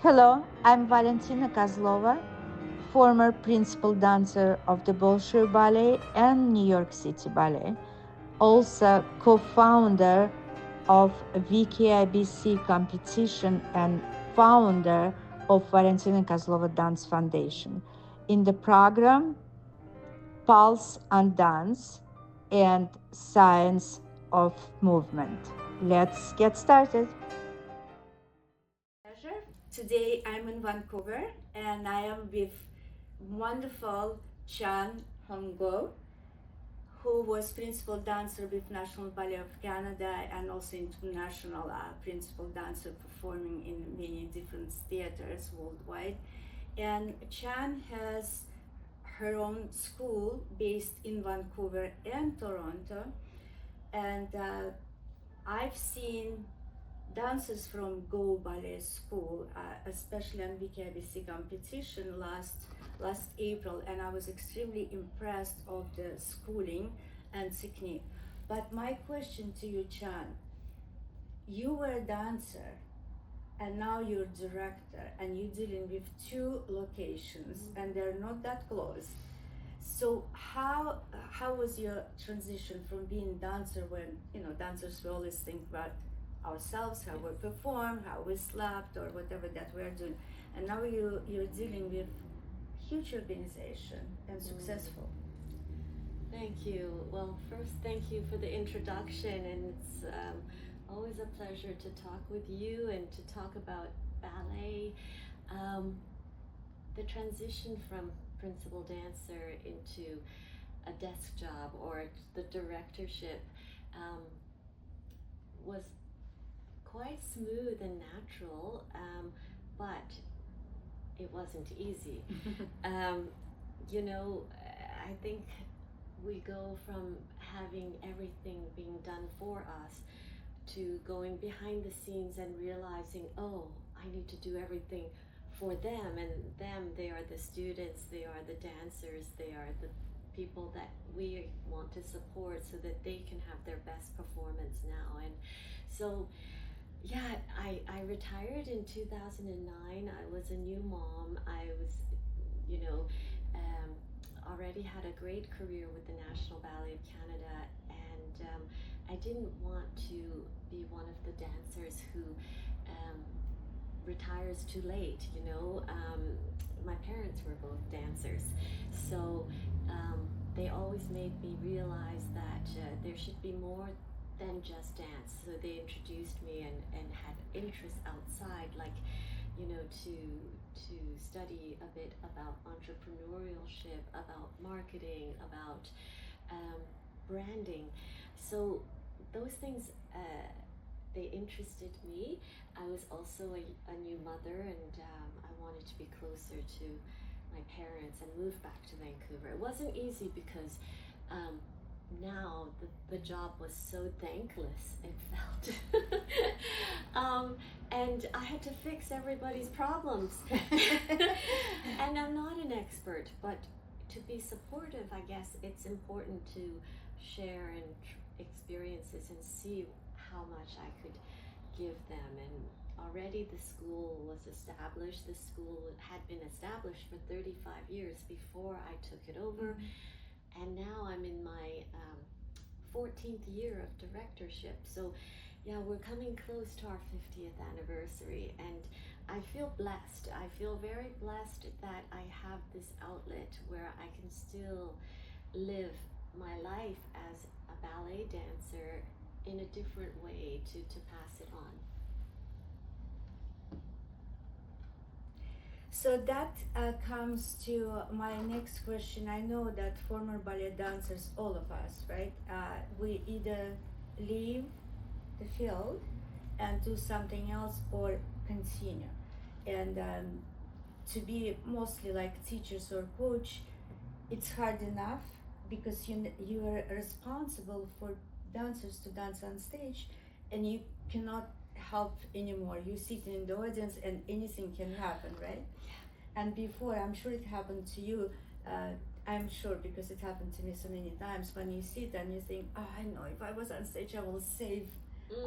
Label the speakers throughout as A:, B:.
A: Hello, I'm Valentina Kozlova, former principal dancer of the Bolshoi Ballet and New York City Ballet, also co-founder of VKIBC competition and founder of Valentina Kozlova Dance Foundation. In the program Pulse on Dance and Science of Movement. Let's get started. Pleasure. Today I'm in Vancouver and I am with wonderful Hon Goh, who was principal dancer with National Ballet of Canada and also international principal dancer performing in many different theaters worldwide. And Chan has her own school based in Vancouver and Toronto. And I've seen dancers from Goh Ballet School, especially on VKIBC competition last April, and I was extremely impressed of the schooling and technique. But my question to you, Chan, you were a dancer and now you're director and you're dealing with two locations and they're not that close. So how was your transition from being a dancer when, dancers we always think about ourselves, how we perform, how we slept or whatever that we're doing. And now you're dealing with huge organization and successful.
B: Thank you. Well, first, thank you for the introduction, and it's always a pleasure to talk with you and to talk about ballet. The transition from principal dancer into a desk job or the directorship was quite smooth and natural, but it wasn't easy. I think we go from having everything being done for us to going behind the scenes and realizing, oh, I need to do everything for them, and they are the students, they are the dancers, they are the people that we want to support so that they can have their best performance now. And so I retired in 2009. I was a new mom. I was, already had a great career with the National Ballet of Canada, and I didn't want to be one of the dancers who retires too late. My parents were both dancers, so they always made me realize that there should be more than just dance. So they introduced me and had interests outside, like to study a bit about entrepreneurship, about marketing, about branding. So those things they interested me. I was also a new mother, and I wanted to be closer to my parents and move back to Vancouver. It wasn't easy because now the job was so thankless, it felt. And I had to fix everybody's problems. And I'm not an expert, but to be supportive, I guess it's important to share and experiences and see how much I could give them. And already the school was established. The school had been established for 35 years before I took it over. And now I'm in my 14th year of directorship. So yeah, we're coming close to our 50th anniversary, and I feel blessed. I feel very blessed that I have this outlet where I can still live my life as a ballet dancer in a different way to pass it on.
A: So that comes to my next question. I know that former ballet dancers, all of us, right, we either leave the field and do something else or continue. And to be mostly like teachers or coach, it's hard enough because you are responsible for dancers to dance on stage, and you cannot help anymore. You sit in the audience and anything can happen, right? Yeah. And before, I'm sure it happened to you. I'm sure because it happened to me so many times when you sit and you think, oh, I know if I was on stage, I will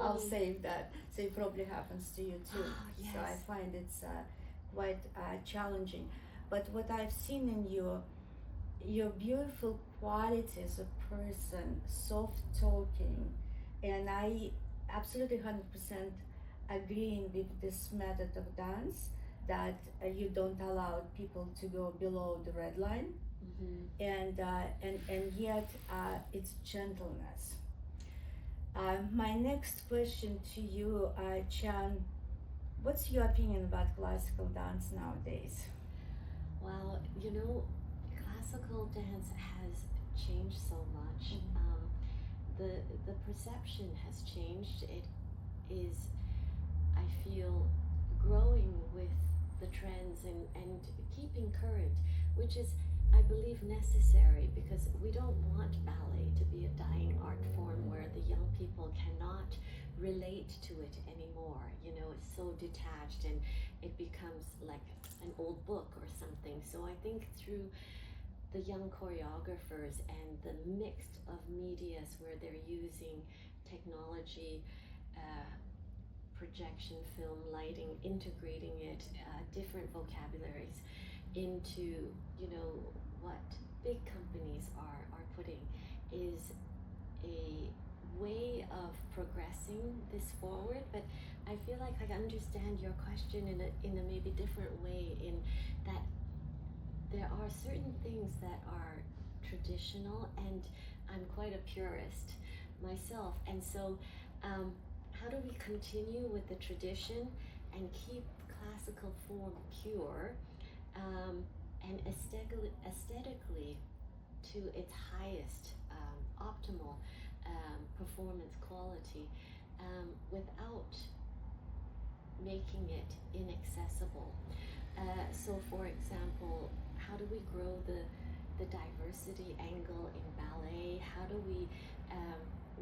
A: I'll save that. So it probably happens to you too.
B: Yes.
A: So I find it's quite challenging. But what I've seen in you, your beautiful quality as a person, soft talking, and I absolutely 100% agreeing with this method of dance that you don't allow people to go below the red line, and yet it's gentleness. My next question to you, Chan, what's your opinion about classical dance nowadays?
B: Well, classical dance has changed so much. The perception has changed. It is, I feel, growing with the trends and keeping current, which is, I believe, necessary, because we don't want ballet to be a dying art form where the young people cannot relate to it anymore. It's so detached and it becomes like an old book or something. So I think through the young choreographers and the mix of medias where they're using technology, projection, film, lighting, integrating it, different vocabularies into, what big companies are putting, is a way of progressing this forward. But I feel like I understand your question in a maybe different way, in that there are certain things that are traditional, and I'm quite a purist myself, and so how do we continue with the tradition and keep classical form pure, and aesthetically to its highest optimal performance quality, without making it inaccessible? So for example, how do we grow the diversity angle in ballet? How do we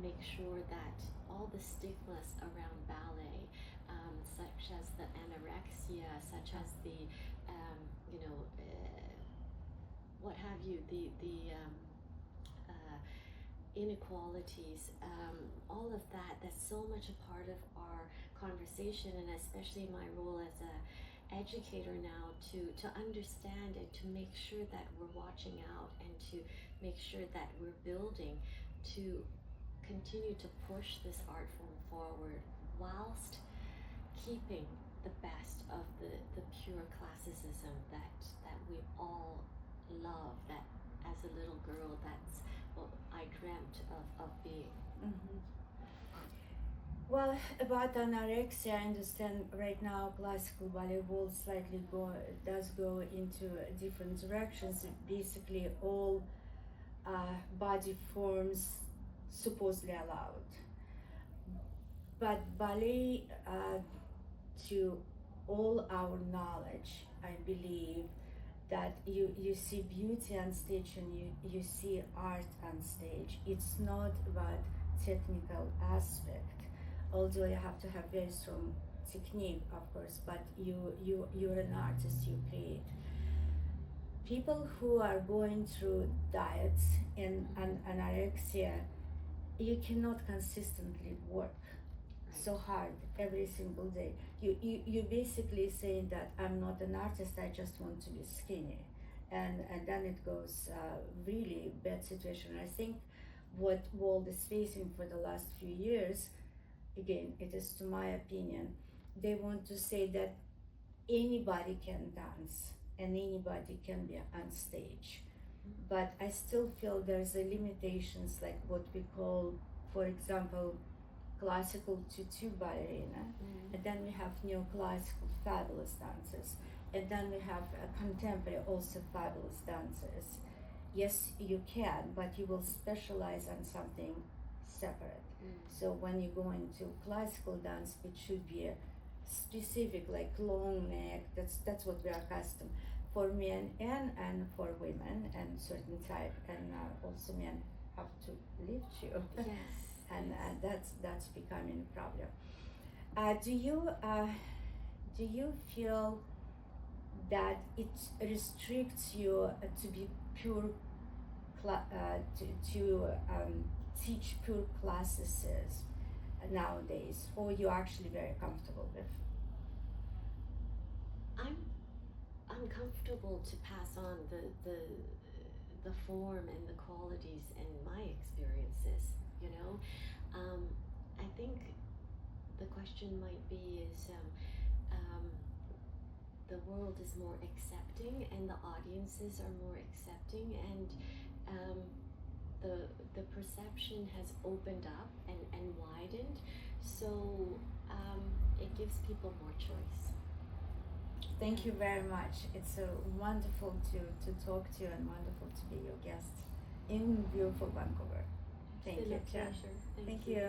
B: make sure that all the stigmas around ballet, such as the anorexia, such as the what have you, the inequalities, all of that's so much a part of our conversation, and especially my role as a educator now, to understand and to make sure that we're watching out, and to make sure that we're building to continue to push this art form forward, whilst keeping the best of the pure classicism that we all love, that as a little girl, that's what I dreamt of being.
A: Well, about anorexia, I understand right now classical ballet will slightly does go into different directions. Basically, all body forms supposedly allowed, but ballet, to all our knowledge, I believe that you see beauty on stage and you see art on stage. It's not about technical aspect, although you have to have very strong technique, of course, but you're an artist, you create. People who are going through diets and anorexia, you cannot consistently work so hard every single day. You basically say that I'm not an artist, I just want to be skinny, and then it goes really bad situation. I think what world is facing for the last few years, again, it is to my opinion, they want to say that anybody can dance and anybody can be on stage, but I still feel there's a limitations, like what we call, for example, classical tutu ballerina, and then we have neoclassical fabulous dancers, and then we have contemporary also fabulous dancers. Yes, you can, but you will specialize on something separate. So when you go into classical dance, it should be a specific, like long neck. That's what we are accustomed for men and for women, and certain type, and also men have to lift you.
B: Yes.
A: And that's becoming a problem. Do you feel that it restricts you to be pure to teach pure classes nowadays, or you're actually very comfortable with?
B: I'm uncomfortable to pass on the form and the qualities and my experiences, you know. I think the question might be is the world is more accepting and the audiences are more accepting, and the perception has opened up and widened, so it gives people more choice.
A: Thank you very much. It's wonderful to talk to you and wonderful to be your guest in beautiful Vancouver. Thank you, Chen.
B: Pleasure.
A: Thank you.